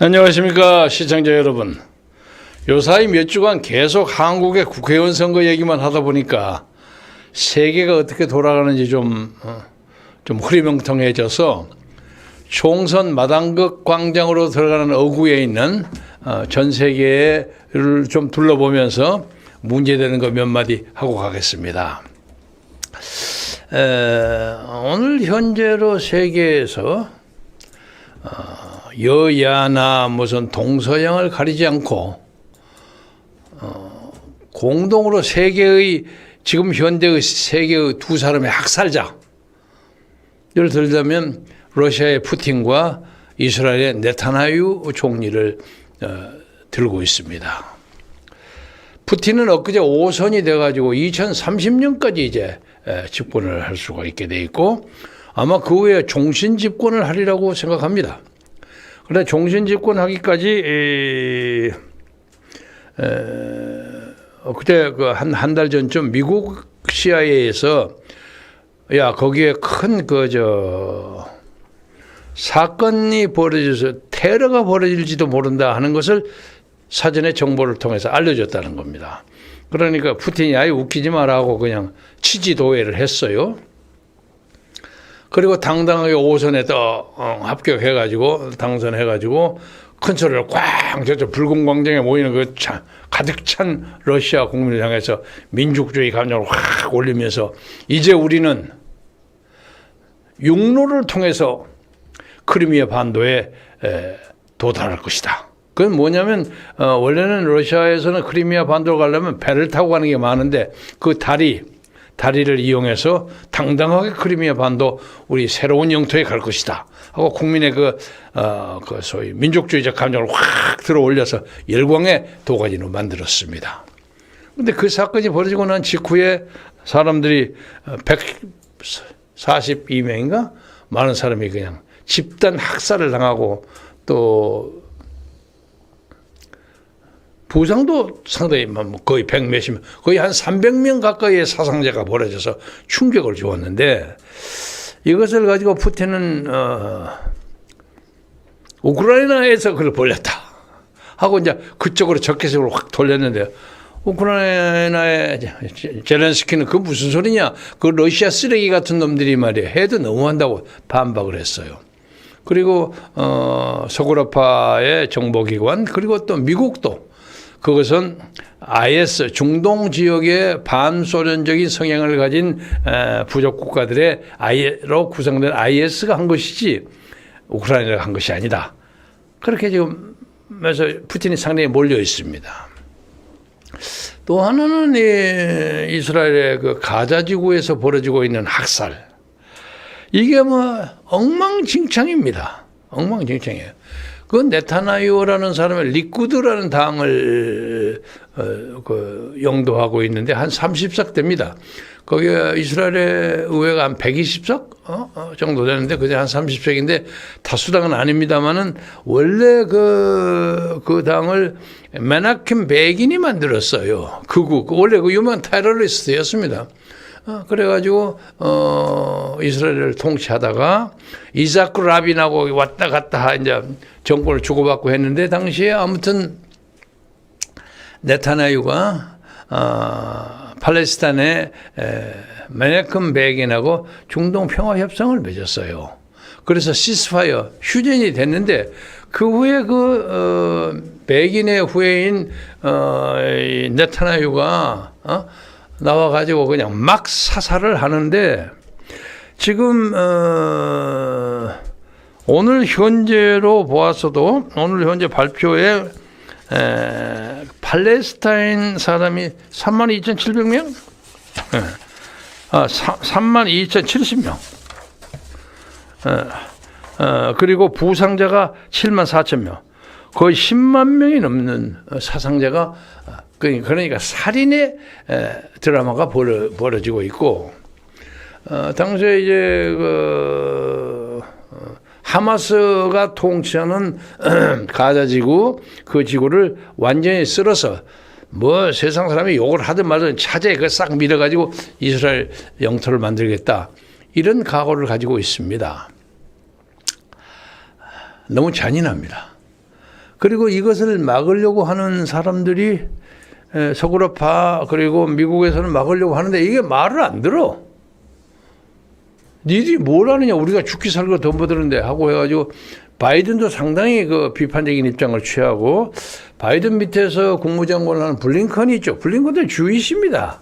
안녕하십니까 시청자 여러분. 요사이 몇 주간 계속 한국의 국회의원 선거 얘기만 하다 보니까 세계가 어떻게 돌아가는지 좀 흐리멍텅해져서 총선 마당극 광장으로 들어가는 어구에 있는 전 세계를 좀 둘러보면서 문제되는 거 몇 마디 하고 가겠습니다. 오늘 현재로 세계에서 여야나 무슨 동서양을 가리지 않고 공동으로 세계의 지금 현대의 세계의 두 사람의 학살자, 예를 들자면 러시아의 푸틴과 이스라엘의 네타냐후 총리를 들고 있습니다. 푸틴은 엊그제 5선이 돼가지고 2030년까지 이제 집권을 할 수가 있게 돼 있고 아마 그 후에 종신 집권을 하리라고 생각합니다. 그런데 종신 집권하기까지 그때 그 한 달 전쯤 미국 CIA에서 야 거기에 큰 사건이 벌어져서 테러가 벌어질지도 모른다 하는 것을 사전에 정보를 통해서 알려줬다는 겁니다. 그러니까 푸틴이 아예 웃기지 마라고 그냥 취지도회를 했어요. 그리고 당당하게 5선에 또 합격해가지고 당선해가지고 큰 소리를 꽝 저쪽 붉은 광장에 모이는 그 가득 찬 러시아 국민을 향해서 민족주의 감정을 확 올리면서 이제 우리는 육로를 통해서 크리미아 반도에 도달할 것이다. 그건 뭐냐면 원래는 러시아에서는 크리미아 반도를 가려면 배를 타고 가는 게 많은데 그 다리를 이용해서 당당하게 크리미아 반도 우리 새로운 영토에 갈 것이다 하고 국민의 그 소위 민족주의적 감정을 확 들어 올려서 열광의 도가니로 만들었습니다. 그런데 그 사건이 벌어지고 난 직후에 사람들이 142명인가 많은 사람이 그냥 집단 학살을 당하고 또 부상도 상당히 거의 100몇십 명, 거의 한 300명 가까이의 사상자가 벌어져서 충격을 주었는데 이것을 가지고 푸틴은 우크라이나에서 그걸 벌렸다 하고 이제 그쪽으로 적개적으로 확 돌렸는데 우크라이나의 제렌스키는 그 무슨 소리냐, 그 러시아 쓰레기 같은 놈들이 말이야 해도 너무한다고 반박을 했어요. 그리고 서구라파의 정보기관 그리고 또 미국도 그것은 IS 중동 지역의 반소련적인 성향을 가진 부족 국가들의 로 구성된 IS가 한 것이지 우크라이나가 한 것이 아니다. 그렇게 지금 그래서 푸틴이 상당히 몰려 있습니다. 또 하나는 이스라엘의 그 가자 지구에서 벌어지고 있는 학살. 이게 뭐 엉망진창입니다. 엉망진창이에요. 그 네타냐후라는 사람의 리쿠드라는 당을 영도하고 있는데 한 30석 됩니다. 거기에 이스라엘의 의회가 한 120석 정도 되는데 그게 한 30석인데 다수당은 아닙니다만은 원래 그 당을 메나켐 베긴이 만들었어요. 원래 그 유명한 테러리스트였습니다. 그래가지고 이스라엘을 통치하다가 이사크 라빈하고 왔다 갔다 이제 정권을 주고받고 했는데 당시에 아무튼 네타냐후가 팔레스타인의 메나켐 베긴하고 중동 평화 협상을 맺었어요. 그래서 시스파이어 휴전이 됐는데 그 후에 베긴의 후예인 네타냐후가 나와가지고 그냥 막 사살을 하는데 지금 오늘 현재로 보았어도 오늘 현재 발표에 팔레스타인 사람이 32,700명? 32,070명. 그리고 부상자가 74,000명. 거의 10만 명이 넘는 사상자가 그러니까 살인의 드라마가 벌어지고 있고 당시에 이제 하마스가 통치하는 가자지구 그 지구를 완전히 쓸어서 뭐 세상 사람이 욕을 하든 말든 차제에 그 싹 밀어가지고 이스라엘 영토를 만들겠다 이런 각오를 가지고 있습니다. 너무 잔인합니다. 그리고 이것을 막으려고 하는 사람들이 서구라파 그리고 미국에서는 막으려고 하는데 이게 말을 안 들어. 니들이 뭘 하느냐, 우리가 죽기 살고 돈 버드는데 하고 해가지고 바이든도 상당히 그 비판적인 입장을 취하고, 바이든 밑에서 국무장관을 하는 블링컨이 있죠. 블링컨도 주의십니다.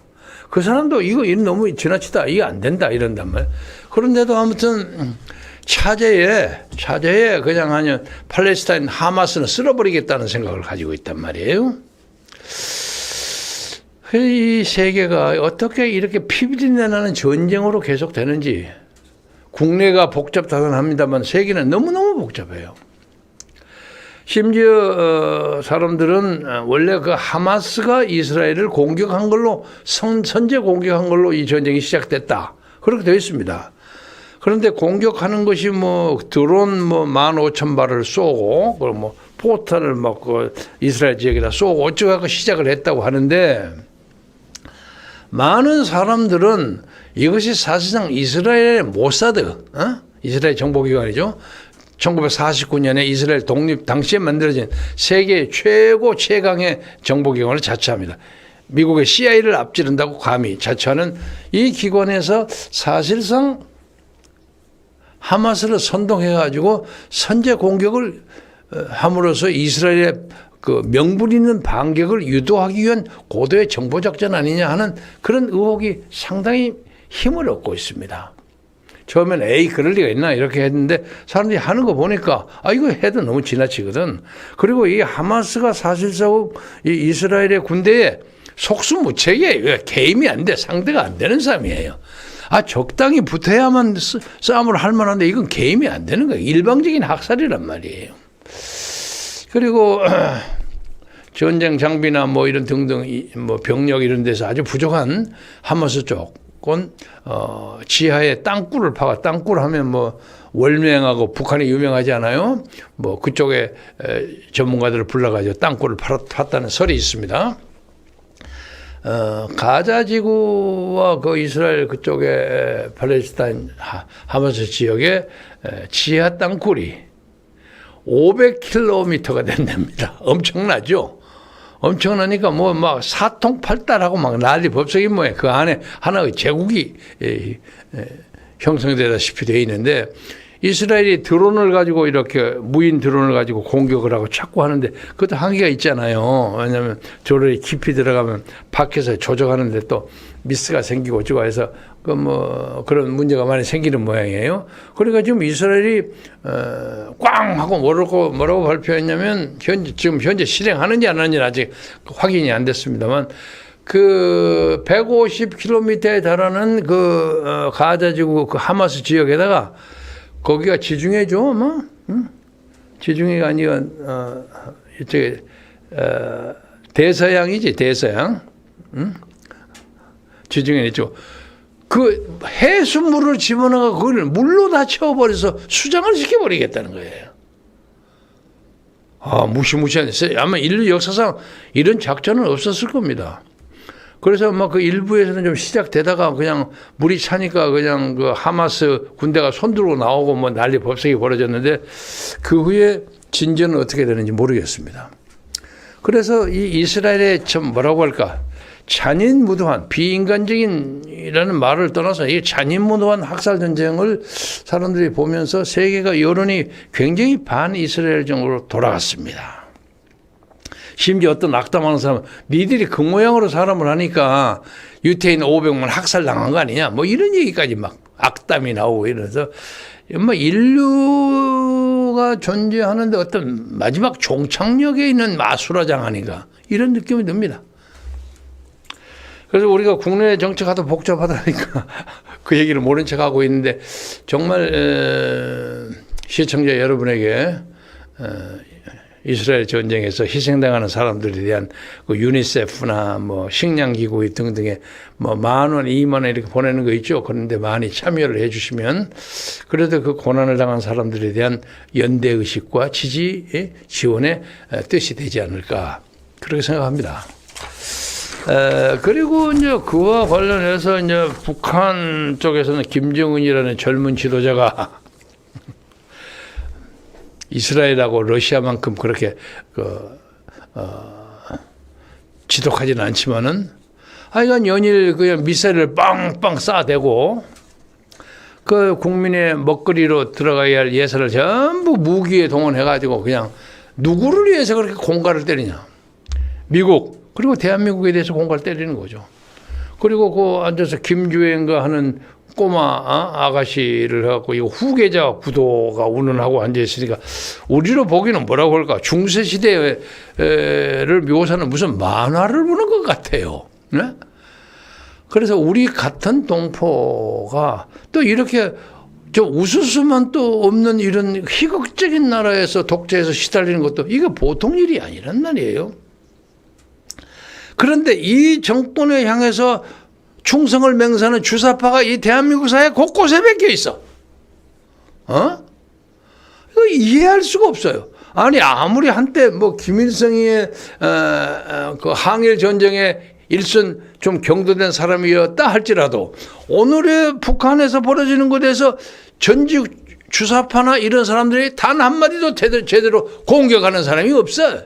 그 사람도 이거 너무 지나치다, 이게 안 된다 이런단 말이에요. 그런데도 아무튼 차제에 그냥 하면 팔레스타인 하마스는 쓸어버리겠다는 생각을 가지고 있단 말이에요. 이 세계가 어떻게 이렇게 피비린내 나는 전쟁으로 계속되는지, 국내가 복잡하긴 합니다만 세계는 너무너무 복잡해요. 심지어 사람들은 원래 그 하마스가 이스라엘을 공격한 걸로, 선제 공격한 걸로 이 전쟁이 시작됐다, 그렇게 되어 있습니다. 그런데 공격하는 것이 뭐 드론 뭐 15,000발을 쏘고, 그리고 뭐 포탄을 막 그 이스라엘 지역에다 쏘고 어쩌고 시작을 했다고 하는데, 많은 사람들은 이것이 사실상 이스라엘의 모사드, 이스라엘 정보기관이죠. 1949년에 이스라엘 독립 당시에 만들어진 세계 최고 최강의 정보기관을 자처합니다. 미국의 CIA를 앞지른다고 감히 자처하는 이 기관에서 사실상 하마스를 선동해가지고 선제 공격을 함으로써 이스라엘의 그 명분 있는 반격을 유도하기 위한 고도의 정보작전 아니냐 하는 그런 의혹이 상당히 힘을 얻고 있습니다. 처음엔 에이 그럴 리가 있나 이렇게 했는데 사람들이 하는 거 보니까 이거 해도 너무 지나치거든. 그리고 이 하마스가 사실상 이 이스라엘의 군대에 속수무책이에요. 개임이 안 돼. 상대가 안 되는 싸움이에요. 적당히 붙어야만 싸움을 할 만한데 이건 개임이 안 되는 거예요. 일방적인 학살이란 말이에요. 그리고 전쟁 장비나 뭐 이런 등등 뭐 병력 이런 데서 아주 부족한 하마스 쪽은 지하에 땅굴을 파가, 땅굴 하면 뭐 월맹하고 북한이 유명하지 않아요? 뭐 그쪽에 전문가들을 불러가지고 땅굴을 팠다는 설이 있습니다. 가자 지구와 그 이스라엘 그쪽에 팔레스타인 하마스 지역에 지하 땅굴이 500km가 된답니다. 엄청나죠? 엄청나니까 뭐 막 사통팔달하고 막 난리 법석인 모양. 그 안에 하나의 제국이 형성되다시피 되어 있는데, 이스라엘이 드론을 가지고 이렇게 무인 드론을 가지고 공격을 하고 찾고 하는데 그것도 한계가 있잖아요. 왜냐하면 드론이 깊이 들어가면 밖에서 조정하는데 또 미스가 생기고 어쩌고 해서 그 뭐 그런 문제가 많이 생기는 모양이에요. 그러니까 지금 이스라엘이 꽝 하고 뭐라고 발표했냐면 지금 현재 실행하는지 안 하는지는 아직 확인이 안 됐습니다만, 그 150km에 달하는 그 가자지구 그 하마스 지역에다가, 거기가 지중해죠, 뭐, 지중해가 아니라 이쪽에 대서양이지, 대서양, 지중해 있죠. 그 해수물을 집어넣어 그걸 물로 다 채워버려서 수장을 시켜버리겠다는 거예요. 무시무시한, 아마 인류 역사상 이런 작전은 없었을 겁니다. 그래서 막 그 일부에서는 좀 시작되다가 그냥 물이 차니까 그냥 그 하마스 군대가 손들고 나오고 뭐 난리 법석이 벌어졌는데, 그 후에 진전은 어떻게 되는지 모르겠습니다. 그래서 이 이스라엘의 좀 뭐라고 할까, 잔인무도한 비인간적인이라는 말을 떠나서 이 잔인무도한 학살 전쟁을 사람들이 보면서 세계가 여론이 굉장히 반이스라엘적으로 돌아갔습니다. 심지어 어떤 악담하는 사람은 니들이 그 모양으로 사람을 하니까 유태인 500만 학살당한 거 아니냐, 뭐 이런 얘기까지 막 악담이 나오고 이러면서 뭐 인류가 존재하는데 어떤 마지막 종착역에 있는 마수라장 아닌가, 이런 느낌이 듭니다. 그래서 우리가 국내 정책하다 복잡하다니까 그 얘기를 모른 척하고 있는데, 정말 시청자 여러분에게 이스라엘 전쟁에서 희생당하는 사람들에 대한 그 유니세프나 뭐 식량기구 등등의 뭐 10,000원, 20,000원 이렇게 보내는 거 있죠. 그런데 많이 참여를 해주시면 그래도 그 고난을 당한 사람들에 대한 연대의식과 지지, 지원의 뜻이 되지 않을까, 그렇게 생각합니다. 그리고 이제 그와 관련해서 이제 북한 쪽에서는 김정은이라는 젊은 지도자가 이스라엘하고 러시아만큼 그렇게 지독하지는 않지만은 하여간 연일 그냥 미사일을 빵빵 쏴대고 그 국민의 먹거리로 들어가야 할 예산을 전부 무기에 동원해가지고 그냥 누구를 위해서 그렇게 공갈을 때리냐. 미국 그리고 대한민국에 대해서 공갈을 때리는 거죠. 그리고 그 앉아서 김주행가 하는 꼬마 아가씨를 해갖고 이거 후계자 구도가 운운하고 앉아있으니까 우리로 보기는 뭐라고 할까. 중세시대를 묘사하는 무슨 만화를 보는 것 같아요. 네? 그래서 우리 같은 동포가 또 이렇게 저 우수수만 또 없는 이런 희극적인 나라에서 독재에서 시달리는 것도 이게 보통 일이 아니란 말이에요. 그런데 이 정권에 향해서 충성을 맹세하는 주사파가 이 대한민국 사회 곳곳에 베껴 있어. 이거 이해할 수가 없어요. 아니 아무리 한때 뭐 김일성의 그 항일 전쟁에 일선 좀 경도된 사람이었다 할지라도 오늘의 북한에서 벌어지는 것에서 전직 주사파나 이런 사람들이 단 한마디도 제대로 공격하는 사람이 없어.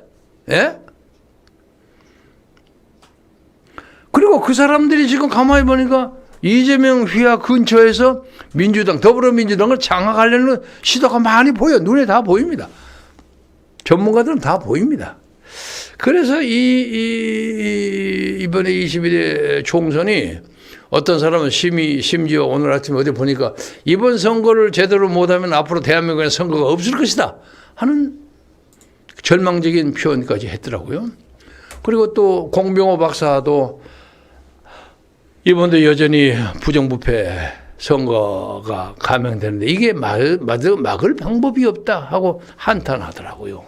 예? 그리고 그 사람들이 지금 가만히 보니까 이재명 휘하 근처에서 민주당, 더불어민주당을 장악하려는 시도가 많이 보여. 눈에 다 보입니다. 전문가들은 다 보입니다. 그래서 이번에 21대 총선이 어떤 사람은 심지어 오늘 아침에 어디 보니까 이번 선거를 제대로 못하면 앞으로 대한민국에 선거가 없을 것이다 하는 절망적인 표현까지 했더라고요. 그리고 또 공병호 박사도 이번도 여전히 부정부패 선거가 감행되는데 이게 막을 방법이 없다 하고 한탄하더라고요.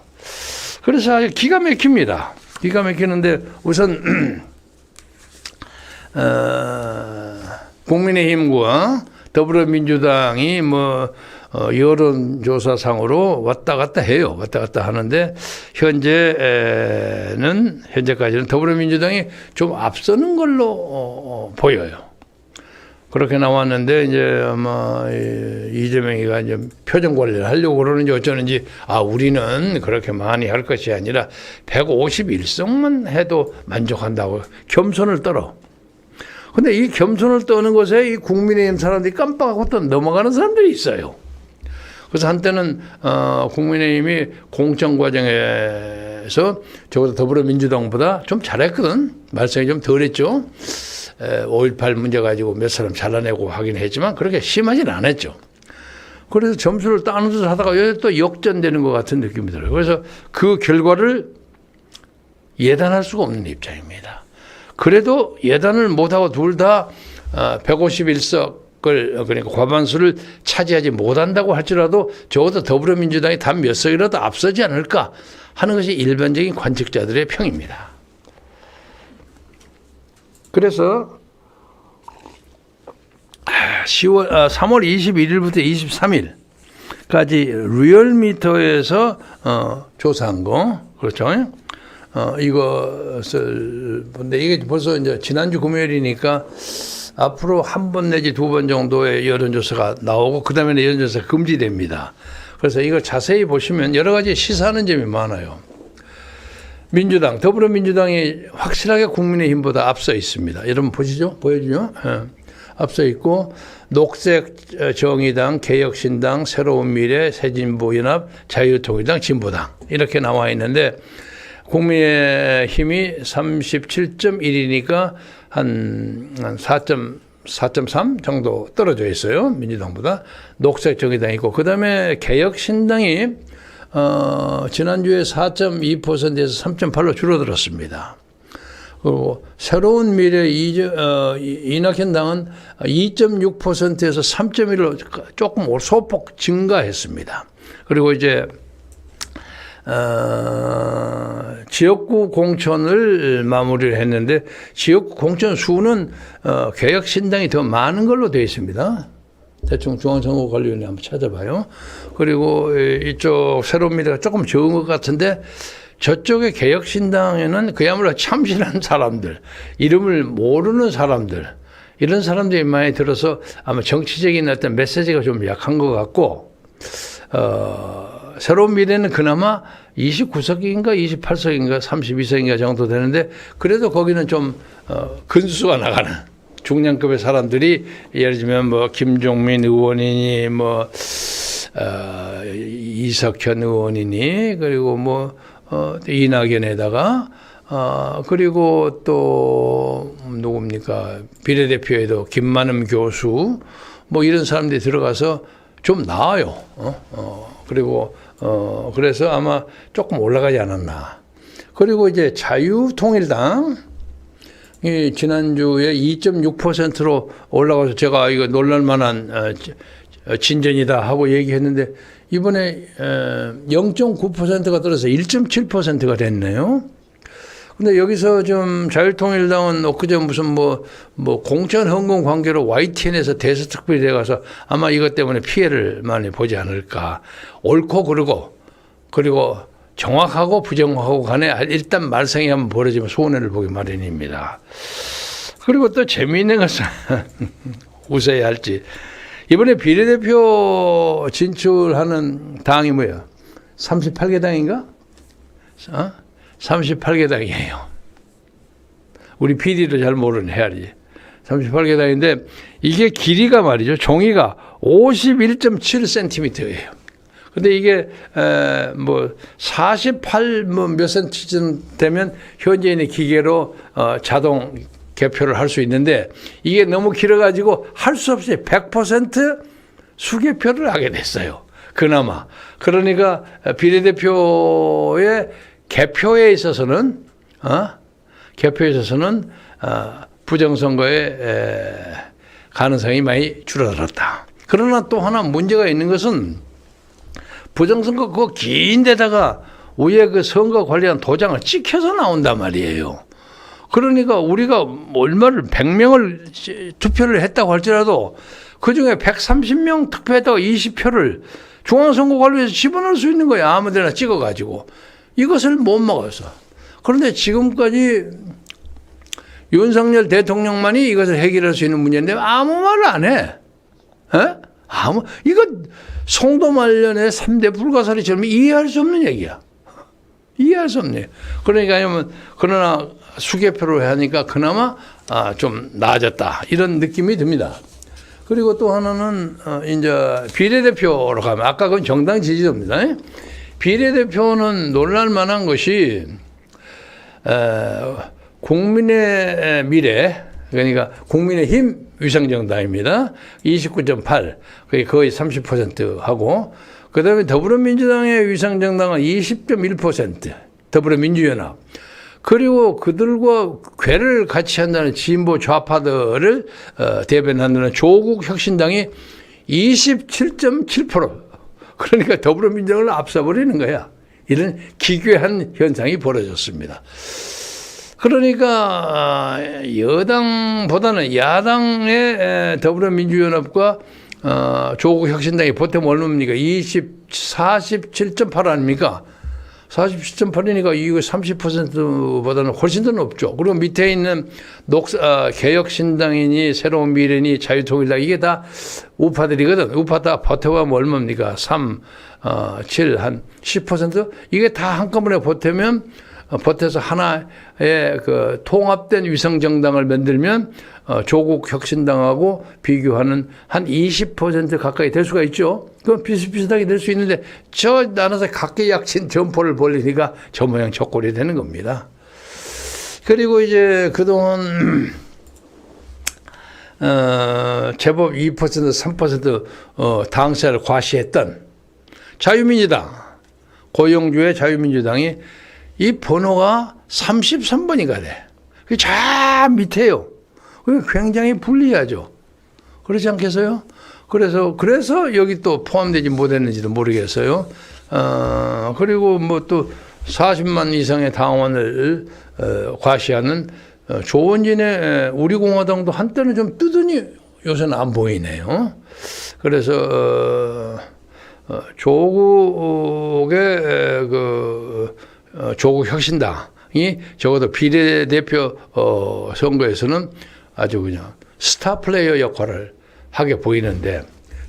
그래서 아주 기가 막힙니다. 기가 막히는데 우선 국민의힘과 더불어민주당이 뭐 여론조사상으로 왔다 갔다 해요. 왔다 갔다 하는데 현재까지는 더불어민주당이 좀 앞서는 걸로 보여요. 그렇게 나왔는데 이제 아마 이재명이가 이제 표정 관리를 하려고 그러는지 어쩌는지 우리는 그렇게 많이 할 것이 아니라 151석만 해도 만족한다고 겸손을 떨어. 근데 이 겸손을 떠는 것에 이 국민의힘 사람들이 깜빡하고 또 넘어가는 사람들이 있어요. 그래서 한때는 국민의힘이 공천 과정에서 적어도 더불어민주당보다 좀 잘했거든. 말썽이 좀 덜했죠. 5.18 문제 가지고 몇 사람 잘라내고 하긴 했지만 그렇게 심하진 않았죠. 그래서 점수를 따는 듯 하다가 또 역전되는 것 같은 느낌이 들어요. 그래서 그 결과를 예단할 수가 없는 입장입니다. 그래도 예단을 못하고 둘 다 151석을 그러니까 과반수를 차지하지 못한다고 할지라도 적어도 더불어민주당이 단 몇 석이라도 앞서지 않을까 하는 것이 일반적인 관측자들의 평입니다. 그래서 3월 21일부터 23일까지 리얼미터에서 조사한 거 그렇죠? 이것을 근데 이게 벌써 이제 지난주 금요일이니까 앞으로 한 번 내지 두 번 정도의 여론조사가 나오고 그 다음에는 여론조사가 금지됩니다. 그래서 이걸 자세히 보시면 여러 가지 시사하는 점이 많아요. 민주당, 더불어민주당이 확실하게 국민의힘보다 앞서 있습니다. 여러분 보시죠? 보여주죠? 앞서 있고 녹색정의당, 개혁신당, 새로운미래, 새진보연합, 자유통일당, 진보당 이렇게 나와 있는데 국민의힘이 37.1이니까 한 4.3 정도 떨어져 있어요. 민주당보다. 녹색정의당이 있고 그 다음에 개혁신당이 지난주에 4.2%에서 3.8로 줄어들었습니다. 그리고 새로운 미래 이낙연 당은 2.6%에서 3.1로 조금 소폭 증가했습니다. 그리고 이제 지역구 공천을 마무리를 했는데 지역구 공천 수는 개혁신당이 더 많은 걸로 되어 있습니다. 대충 중앙선거관리위원회 한번 찾아봐요. 그리고 이쪽 새로운 미래가 조금 적은 것 같은데 저쪽의 개혁신당에는 그야말로 참신한 사람들, 이름을 모르는 사람들, 이런 사람들이 많이 들어서 아마 정치적인 어떤 메시지가 좀 약한 것 같고 새로운 미래는 그나마 29석인가 28석인가 32석인가 정도 되는데 그래도 거기는 좀 근수가 나가는 중량급의 사람들이 예를 들면 뭐 김종민 의원이니 뭐 이석현 의원이니 그리고 뭐 이낙연에다가 그리고 또 누굽니까 비례대표에도 김만음 교수 뭐 이런 사람들이 들어가서 좀 나아요. 그리고 그래서 아마 조금 올라가지 않았나. 그리고 이제 자유통일당 이 지난주에 2.6%로 올라가서 제가 이거 놀랄만한 진전이다 하고 얘기했는데 이번에 0.9%가 떨어져서 1.7%가 됐네요. 근데 여기서 좀 자유통일당은 엊그제 무슨 뭐 공천 헌금 관계로 YTN에서 대서특필이 돼가서 아마 이것 때문에 피해를 많이 보지 않을까. 옳고 그리고 정확하고 부정확하고 간에 일단 말썽이 한번 벌어지면 손해를 보기 마련입니다. 그리고 또 재미있는 것은 웃어야 할지 이번에 비례대표 진출하는 당이 뭐예요? 38개 당인가? 38개 당이에요. 우리 PD도 잘 모르는 헤아리. 38개 당인데 이게 길이가 말이죠. 종이가 51.7cm예요. 근데 이게 뭐 48 몇 cm쯤 되면 현재 있는 기계로 자동 개표를 할 수 있는데 이게 너무 길어가지고 할 수 없이 100% 수개표를 하게 됐어요. 그나마. 그러니까 비례대표의 개표에 있어서는 부정선거의 가능성이 많이 줄어들었다. 그러나 또 하나 문제가 있는 것은 부정선거 그 긴 데다가 위에 그 선거 관리한 도장을 찍혀서 나온단 말이에요. 그러니까 우리가 얼마를 100명을 투표를 했다고 할지라도 그중에 130명 투표했다고 20표를 중앙선거관리에서 집어넣을 수 있는 거야. 아무데나 찍어가지고. 이것을 못 먹어서. 그런데 지금까지 윤석열 대통령만이 이것을 해결할 수 있는 문제인데 아무 말을 안 해. 이거 송도 말년의 3대 불가사리처럼 이해할 수 없는 얘기야. 이해할 수 없네. 그러니까 그러나 수개표로 하니까 그나마 좀 나아졌다. 이런 느낌이 듭니다. 그리고 또 하나는 이제 비례대표로 가면 아까 그건 정당 지지도입니다. 비례대표는 놀랄만한 것이 국민의 미래 그러니까 국민의힘 위성정당입니다. 29.8 거의 30%하고 그다음에 더불어민주당의 위성정당은 20.1% 더불어민주연합 그리고 그들과 궤를 같이 한다는 진보 좌파들을 대변한다는 조국혁신당이 27.7% 그러니까 더불어민주당을 앞서버리는 거야. 이런 기괴한 현상이 벌어졌습니다. 그러니까 여당보다는 야당의 더불어민주연합과 조국혁신당이 보탬 얼마입니까? 47.8 아닙니까? 47.8이니까 이거 30%보다는 훨씬 더 높죠. 그리고 밑에 있는 개혁신당이니 새로운 미래니 자유통일당 이게 다 우파들이거든. 우파 다 보태면 얼마입니까? 3, 7, 한 10%? 이게 다 한꺼번에 보태서 하나의 그 통합된 위성정당을 만들면 조국 혁신당하고 비교하는 한 20% 가까이 될 수가 있죠. 그건 비슷비슷하게 될 수 있는데 저 나눠서 각계약친 점포를 벌리니까 저 모양 저 꼴이 되는 겁니다. 그리고 이제 그동안 제법 2% 3% 당세를 과시했던 자유민주당 고영주의 자유민주당이 이 번호가 33번이가 돼. 그게 저 밑에요. 굉장히 불리하죠. 그렇지 않겠어요? 그래서 여기 또 포함되지 못했는지도 모르겠어요. 그리고 뭐 또 40만 이상의 당원을 과시하는 조원진의 우리공화당도 한때는 좀 뜨더니 요새는 안 보이네요. 그래서 조국의 조국 혁신당이 적어도 비례대표 선거에서는 아주 그냥 스타 플레이어 역할을 하게 보이는데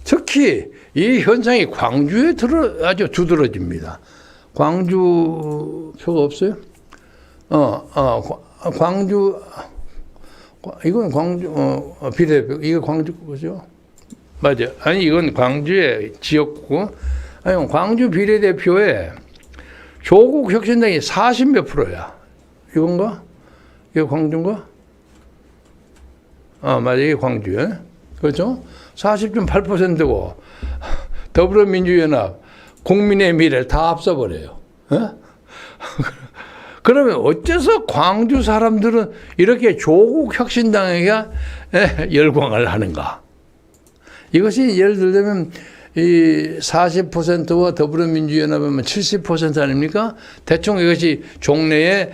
특히 이 현상이 광주에 아주 두드러집니다. 광주 표가 없어요? 광주, 이건 광주 비례대표, 이거 광주 거죠? 맞아. 아니 이건 광주의 지역구. 아니 광주 비례대표에 조국 혁신당이 40몇 프로야. 이건가? 이거 광주인가? 맞아. 이게 광주에. 그렇죠? 40.8%고 더불어민주연합, 국민의 미래를 다 앞서버려요. 그러면 어째서 광주 사람들은 이렇게 조국 혁신당에게 열광을 하는가? 이것이 예를 들면 이 40%와 더불어민주연합이면 70% 아닙니까? 대충 이것이 종래의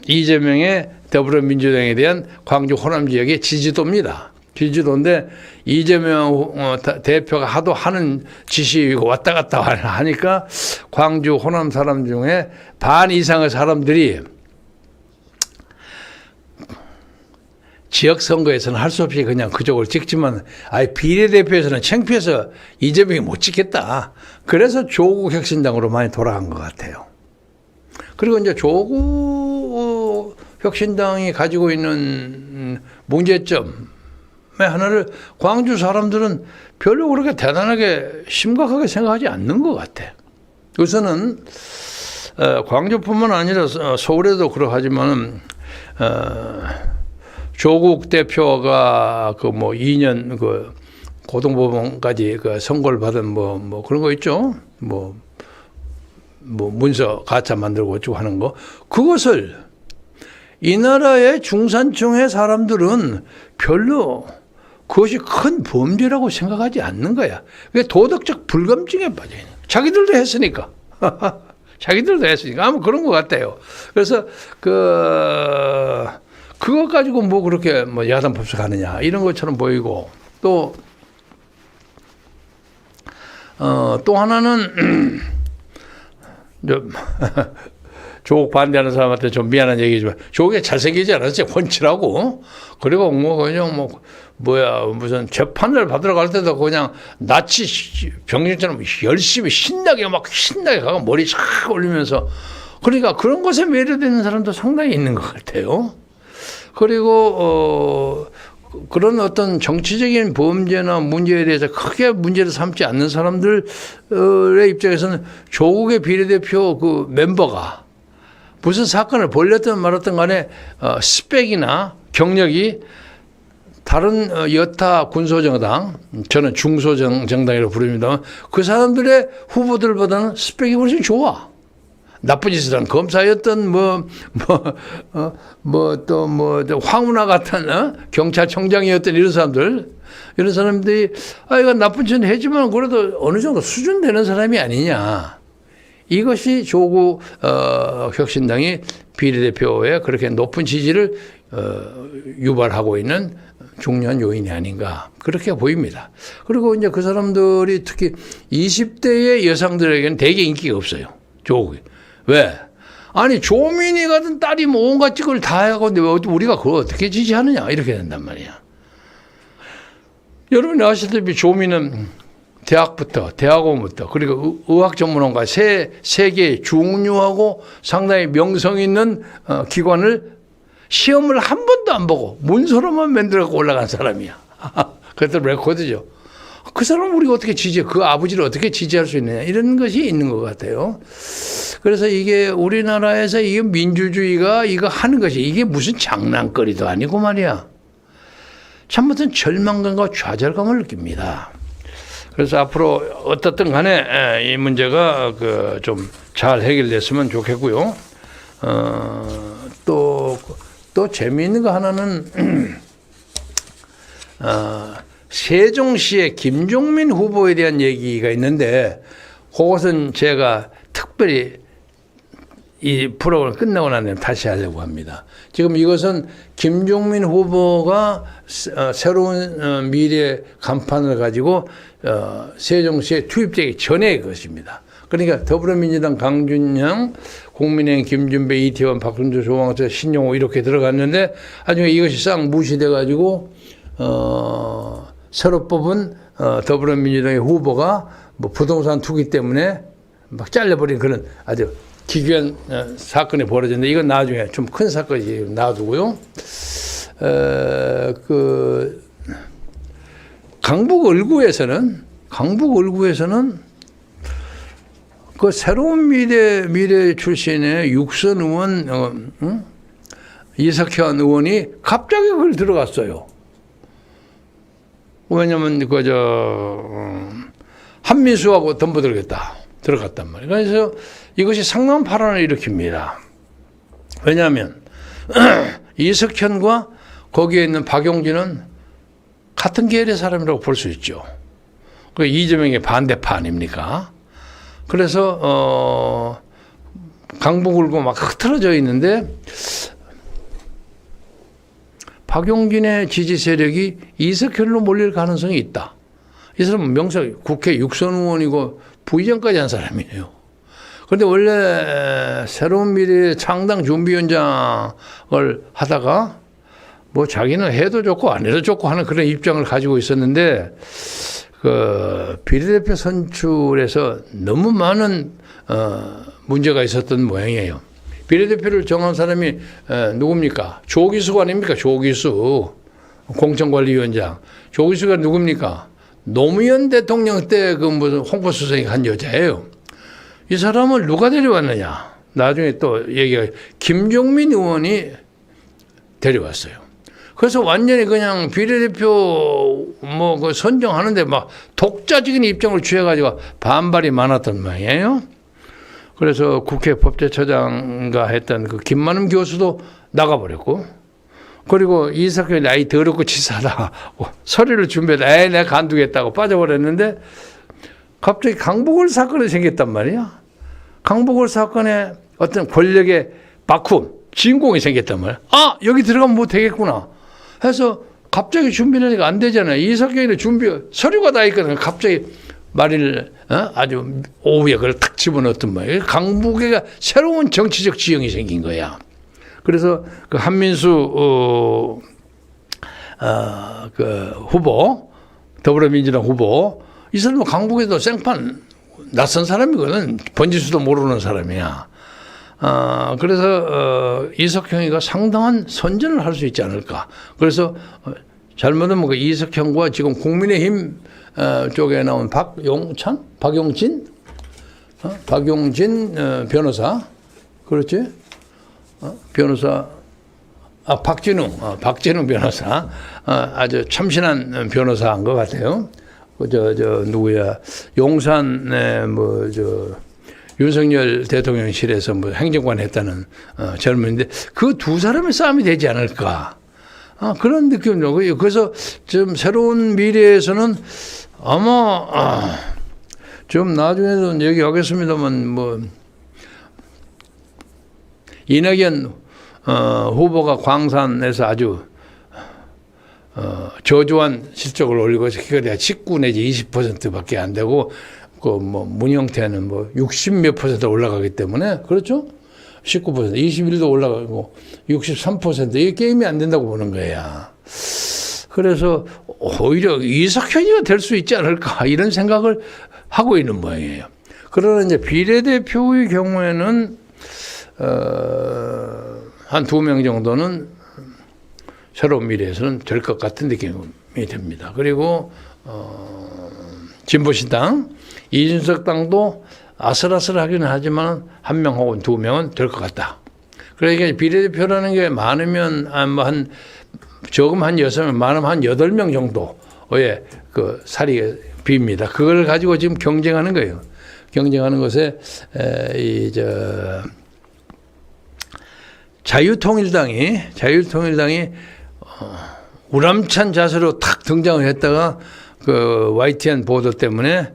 이재명의 더불어민주당에 대한 광주 호남 지역의 지지도입니다. 지지도인데 이재명 대표가 하도 하는 지시이고 왔다 갔다 하니까 광주 호남 사람 중에 반 이상의 사람들이 지역 선거에서는 할 수 없이 그냥 그쪽을 찍지만 아예 비례대표에서는 창피해서 이재명이 못 찍겠다. 그래서 조국 혁신당으로 많이 돌아간 것 같아요. 그리고 이제 조국 혁신당이 가지고 있는 문제점의 하나를 광주 사람들은 별로 그렇게 대단하게 심각하게 생각하지 않는 것 같아. 우선은 광주뿐만 아니라 서울에도 그러하지만은 조국 대표가 그 뭐 2년 그 고등법원까지 그 선고를 받은 뭐 그런 거 있죠. 뭐 문서 가짜 만들고 어쩌고 하는 거. 그것을 이 나라의 중산층의 사람들은 별로 그것이 큰 범죄라고 생각하지 않는 거야. 그게 도덕적 불감증에 빠져 있는. 자기들도 했으니까. 자기들도 했으니까. 아마 그런 것 같아요. 그래서 그거 가지고 뭐 그렇게 뭐 야단 법석하느냐 이런 것처럼 보이고 또 하나는 조국 반대하는 사람한테 좀 미안한 얘기지만 조국이 잘생기지 않았어요. 훤칠하고. 그리고 뭐 그냥 무슨 재판을 받으러 갈 때도 그냥 나치 병정처럼 열심히 신나게 가고 머리 싹 올리면서 그러니까 그런 것에 매료되는 사람도 상당히 있는 것 같아요. 그리고 그런 어떤 정치적인 범죄나 문제에 대해서 크게 문제를 삼지 않는 사람들의 입장에서는 조국의 비례대표 그 멤버가 무슨 사건을 벌였든 말았든 간에 스펙이나 경력이 다른 여타 군소정당, 저는 중소정당이라고 부릅니다만 그 사람들의 후보들보다는 스펙이 훨씬 좋아. 나쁜 짓을 한 검사였던 황운하 같은 경찰청장이었던 이런 사람들이 이건 나쁜 짓은 했지만 그래도 어느 정도 수준 되는 사람이 아니냐. 이것이 조국 혁신당이 비례대표에 그렇게 높은 지지를 유발하고 있는 중요한 요인이 아닌가 그렇게 보입니다. 그리고 이제 그 사람들이 특히 20대의 여성들에게는 되게 인기가 없어요. 조국이. 왜? 아니 조민이 같은 딸이 뭐 온갖 짓을 다 하고 우리가 그걸 어떻게 지지하느냐 이렇게 된단 말이야. 여러분이 아시다시피 조민은 대학원부터 그리고 의학 전문원과 세계의 중요하고 상당히 명성 있는 기관을 시험을 한 번도 안 보고 문서로만 만들어서 올라간 사람이야. 그것도 레코드죠. 그 사람을 우리가 어떻게 그 아버지를 어떻게 지지할 수 있느냐 이런 것이 있는 것 같아요. 그래서 이게 우리나라에서 이게 민주주의가 이거 하는 것이 이게 무슨 장난거리도 아니고 말이야. 참 무슨 절망감과 좌절감을 느낍니다. 그래서 앞으로 어떻든 간에 이 문제가 좀 잘 해결됐으면 좋겠고요. 또 재미있는 거 하나는 세종시의 김종민 후보에 대한 얘기가 있는데 그것은 제가 특별히 이 프로그램 끝나고 나면 다시 하려고 합니다. 지금 이것은 김종민 후보가 새로운 미래 간판을 가지고 세종시에 투입되기 전의 것입니다. 그러니까 더불어민주당 강준영, 국민의힘 김준배, 이태원, 박순주, 조광수, 신용호 이렇게 들어갔는데 나중에 이것이 싹 무시돼 가지고 새로 뽑은 더불어민주당의 후보가 뭐 부동산 투기 때문에 막 잘려버린 그런 아주 기괴한 사건이 벌어졌는데 이건 나중에 좀 큰 사건이 놔두고요. 강북 을구에서는 그 새로운 미래 출신의 육선 의원 이석현 의원이 갑자기 그걸 들어갔어요. 왜냐면 한민수하고 덤보 들어갔단 말이에요. 그래서 이것이 상당한 파란을 일으킵니다. 왜냐하면 이석현과 거기에 있는 박용진은 같은 계열의 사람이라고 볼 수 있죠. 그 이재명의 반대파 아닙니까? 그래서 강북 울고 막 흐트러져 있는데 박용진의 지지 세력이 이석현으로 몰릴 가능성이 있다. 이 사람은 명석 국회 육선 의원이고 부의장까지 한 사람이에요. 그런데 원래 새로운 미래 창당 준비위원장을 하다가 뭐 자기는 해도 좋고 안 해도 좋고 하는 그런 입장을 가지고 있었는데 그 비례대표 선출에서 너무 많은 문제가 있었던 모양이에요. 비례대표를 정한 사람이 누굽니까? 조기수가 아닙니까? 조기수 공천관리위원장. 조기수가 누굽니까? 노무현 대통령 때 그 무슨 홍보수석이 한 여자예요. 이 사람을 누가 데려왔느냐? 나중에 또 얘기가 김종민 의원이 데려왔어요. 그래서 완전히 그냥 비례대표 뭐 그 선정하는데 막 독자적인 입장을 취해가지고 반발이 많았던 모양이에요. 그래서 국회 법제처장가 했던 그 김만음 교수도 나가버렸고, 그리고 이석현이 나이 더럽고 치사하다 서류를 준비해서 내가 간두겠다고 빠져버렸는데 갑자기 강북을 사건이 생겼단 말이야. 강북을 사건에 어떤 권력의 바꿈, 진공이 생겼단 말이야. 아, 여기 들어가면 뭐 되겠구나 해서 갑자기 준비를 하니까 안 되잖아요. 이석현이 서류가 다 있거든요. 갑자기 말을 아주 오후에 그걸 탁 집어넣었단 말이에요. 강북에 새로운 정치적 지형이 생긴 거야. 그래서 그 한민수 그 후보, 더불어민주당 후보, 이 사람은 강북에도 생판 낯선 사람이거든. 번지수도 모르는 사람이야. 그래서 이석형이가 상당한 선전을 할 수 있지 않을까. 그래서 잘못하면 그 이석형과 지금 국민의힘 쪽에 나온 박용진 변호사, 그렇지? 변호사, 박진웅 변호사, 아주 참신한 변호사인 것 같아요. 누구야, 용산에 윤석열 대통령실에서 뭐 행정관 했다는 젊은인데 그 두 사람의 싸움이 되지 않을까. 그런 느낌이죠. 그래서 좀 새로운 미래에서는 아마 좀 나중에도 얘기하겠습니다만 뭐 이낙연 후보가 광산에서 아주 저조한 실적을 올리고 있어. 그게 19 내지 20%밖에 안 되고 그 뭐 문형태는 뭐 60몇 % 올라가기 때문에 그렇죠? 19%, 21도 올라가고 63% 이게 게임이 안 된다고 보는 거야. 그래서 오히려 이석현이가 될 수 있지 않을까 이런 생각을 하고 있는 모양이에요. 그러나 이제 비례대표의 경우에는 한 2명 정도는 새로운 미래에서는 될 것 같은 느낌이 듭니다. 그리고 진보신당, 이준석 당도 아슬아슬하기는 하지만 1명 혹은 2명은 될 것 같다. 그러니까 비례대표라는 게 많으면 적으면 한 6명, 많으면 한 8명 정도의 그 사리가 빕니다. 그걸 가지고 지금 경쟁하는 거예요. 경쟁하는 것에 자유통일당이 우람찬 자세로 탁 등장을 했다가 그 YTN 보도 때문에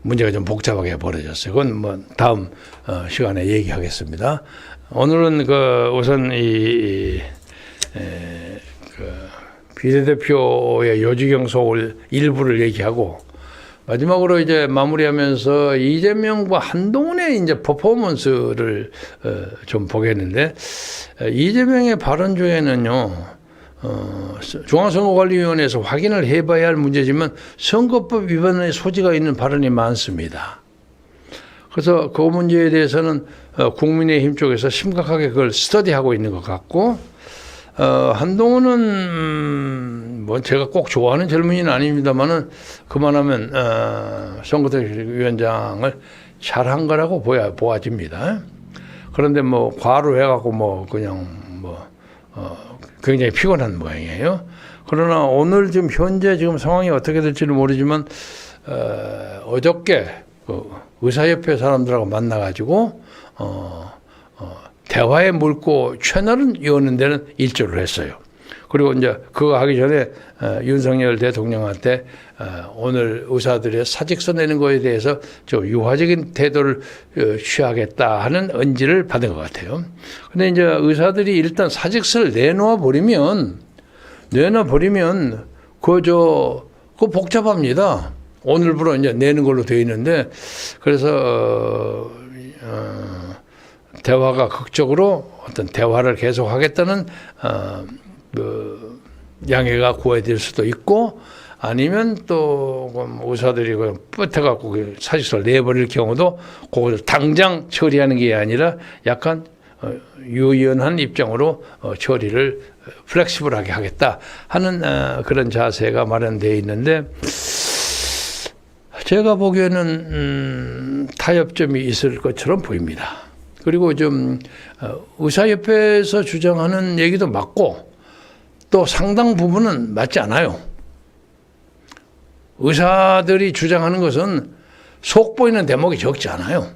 문제가 좀 복잡하게 벌어졌어요. 그건 뭐 다음 시간에 얘기하겠습니다. 오늘은 우선 비례대표의 요지경 소홀 일부를 얘기하고 마지막으로 이제 마무리하면서 이재명과 한동훈의 이제 퍼포먼스를 좀 보겠는데 이재명의 발언 중에는요 중앙선거관리위원회에서 확인을 해봐야 할 문제지만 선거법 위반의 소지가 있는 발언이 많습니다. 그래서 그 문제에 대해서는 국민의힘 쪽에서 심각하게 그걸 스터디하고 있는 것 같고, 한동훈은 뭐 제가 꼭 좋아하는 젊은이는 아닙니다만은 그만하면 선거대위원장을 잘한 거라고 보아집니다. 그런데 뭐 과로해갖고 뭐 그냥 뭐 굉장히 피곤한 모양이에요. 그러나 오늘 지금 현재 지금 상황이 어떻게 될지는 모르지만 어저께 그 의사협회 사람들하고 만나가지고 대화에 물고 채널을 여는 데는 일조를 했어요. 그리고 이제 그거 하기 전에 윤석열 대통령한테 오늘 의사들의 사직서 내는 거에 대해서 좀 유화적인 태도를 취하겠다 하는 언지를 받은 것 같아요. 근데 이제 의사들이 일단 사직서를 내놓아 버리면 그거 복잡합니다. 오늘부로 이제 내는 걸로 되어 있는데, 그래서 대화가 극적으로 어떤 대화를 계속하겠다는 그 양해가 구해질 수도 있고, 아니면 또 의사들이 뿌듯해갖고 사직서를 내버릴 경우도 그것을 당장 처리하는 게 아니라 약간 유연한 입장으로 처리를 플렉시블하게 하겠다 하는 그런 자세가 마련되어 있는데, 제가 보기에는 타협점이 있을 것처럼 보입니다. 그리고 좀 의사협회에서 주장하는 얘기도 맞고 또 상당 부분은 맞지 않아요. 의사들이 주장하는 것은 속 보이는 대목이 적지 않아요.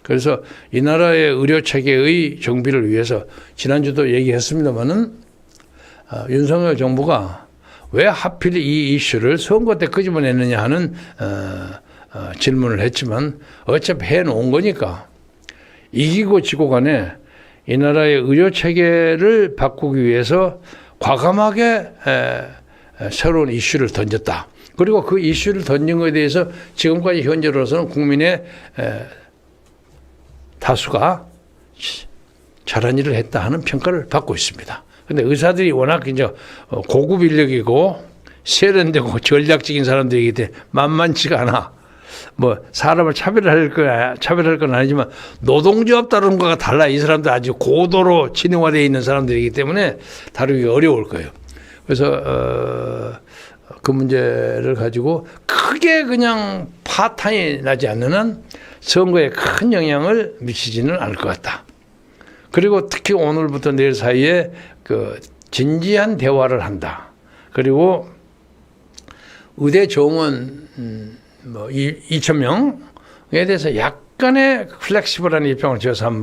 그래서 이 나라의 의료체계의 정비를 위해서 지난주도 얘기했습니다마는 윤석열 정부가 왜 하필 이 이슈를 선거 때 끄집어냈느냐 하는 질문을 했지만 어차피 해놓은 거니까 이기고 지고 간에 이 나라의 의료체계를 바꾸기 위해서 과감하게 새로운 이슈를 던졌다. 그리고 그 이슈를 던진 것에 대해서 지금까지 현재로서는 국민의 다수가 잘한 일을 했다 하는 평가를 받고 있습니다. 근데 의사들이 워낙 이제 고급 인력이고 세련되고 전략적인 사람들이기 때문에 만만치가 않아. 뭐 사람을 차별할 건 아니지만 노동조합 다루는 거가 달라. 이 사람들 아주 고도로 지능화되어 있는 사람들이기 때문에 다루기 어려울 거예요. 그래서 그 문제를 가지고 크게 그냥 파탄이 나지 않는 한 선거에 큰 영향을 미치지는 않을 것 같다. 그리고 특히 오늘부터 내일 사이에 그 진지한 대화를 한다. 그리고 의대 정원 뭐 2,000명에 대해서 약간의 플렉시블한 입장을 지어서 한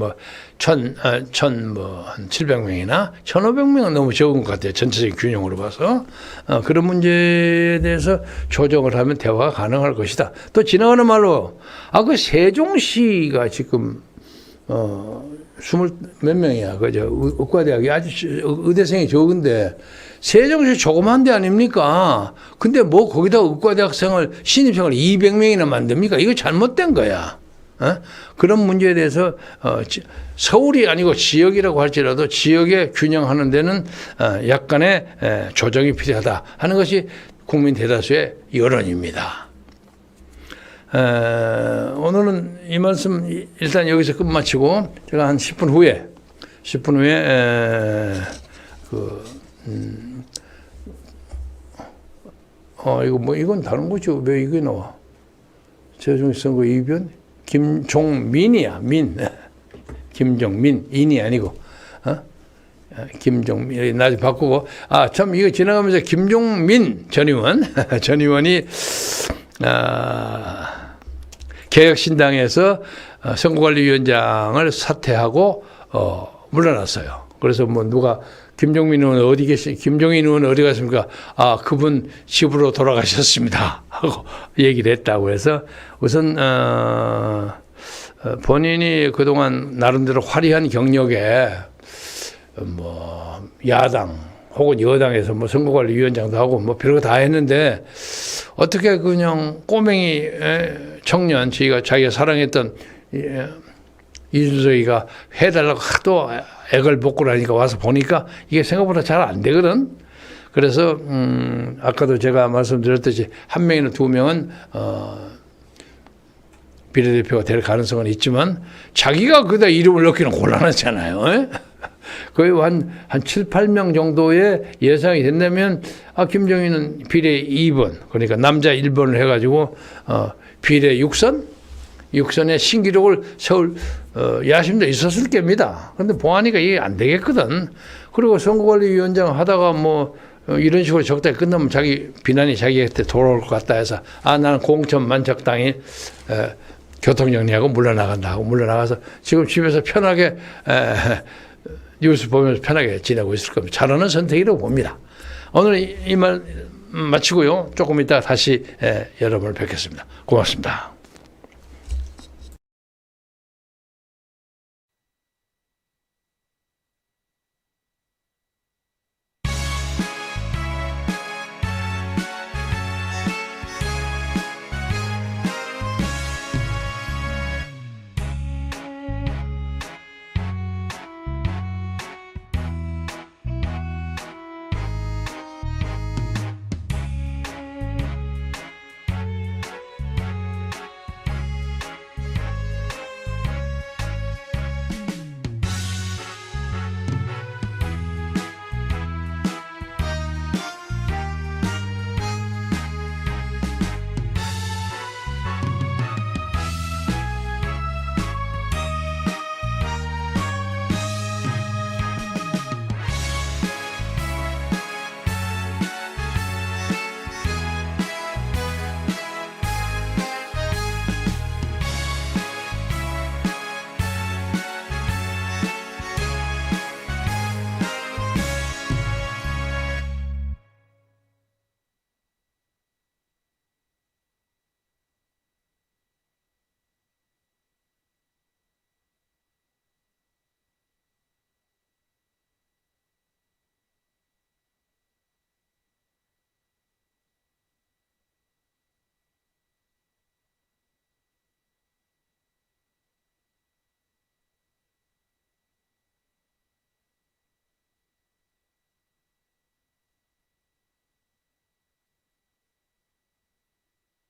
700명이나 1,500명은 너무 적은 것 같아요. 전체적인 균형으로 봐서. 그런 문제에 대해서 조정을 하면 대화가 가능할 것이다. 또 지나가는 말로 그 세종시가 지금 20몇 명이야. 그죠? 의과대학이 아주 의대생이 적은데 세종시 조그만 데 아닙니까? 근데 뭐 거기다 의과대학생을 신입생을 200명이나 만듭니까? 이거 잘못된 거야. 그런 문제에 대해서 서울이 아니고 지역이라고 할지라도 지역에 균형하는 데는 약간의 조정이 필요하다 하는 것이 국민 대다수의 여론입니다. 오늘은 이 말씀 일단 여기서 끝마치고 제가 한 10분 후에 이건 다른 거죠. 왜 이게 나와? 최종 선거 이변 김종민이야. 김종민 인이 아니고 김종민 나중에 바꾸고 참 이거 지나가면서 김종민 전 의원이 개혁신당에서 선거관리위원장을 사퇴하고 물러났어요. 그래서 뭐 누가 김종민 의원 김종인 의원 어디 갔습니까? 그분 집으로 돌아가셨습니다. 하고 얘기를 했다고 해서 우선 본인이 그동안 나름대로 화려한 경력에 뭐 야당 혹은 여당에서 뭐 선거관리위원장도 하고 뭐 별거 다 했는데 어떻게 그냥 꼬맹이 청년 자기가 사랑했던 이준석이가 해달라고 하도 액을 복구를 하니까 와서 보니까 이게 생각보다 잘 안 되거든. 그래서 아까도 제가 말씀드렸듯이 한 명이나 두 명은 비례대표가 될 가능성은 있지만 자기가 그다 이름을 넣기는 곤란하잖아요. 거의 한 7, 8명 정도의 예상이 된다면 김정희는 비례 2번 그러니까 남자 1번을 해가지고 비례 6선의 신기록을 세울 야심도 있었을 겁니다. 그런데 보아하니까 이게 안 되겠거든. 그리고 선거관리위원장 하다가 뭐 이런 식으로 적당히 끝나면 자기 비난이 자기한테 돌아올 것 같다 해서 나는 공천만 적당히 교통 정리하고 물러나간다 하고 물러나가서 지금 집에서 편하게 뉴스 보면서 편하게 지내고 있을 겁니다. 잘하는 선택이라고 봅니다. 오늘 이 말 마치고요. 조금 이따 다시 여러분을 뵙겠습니다. 고맙습니다.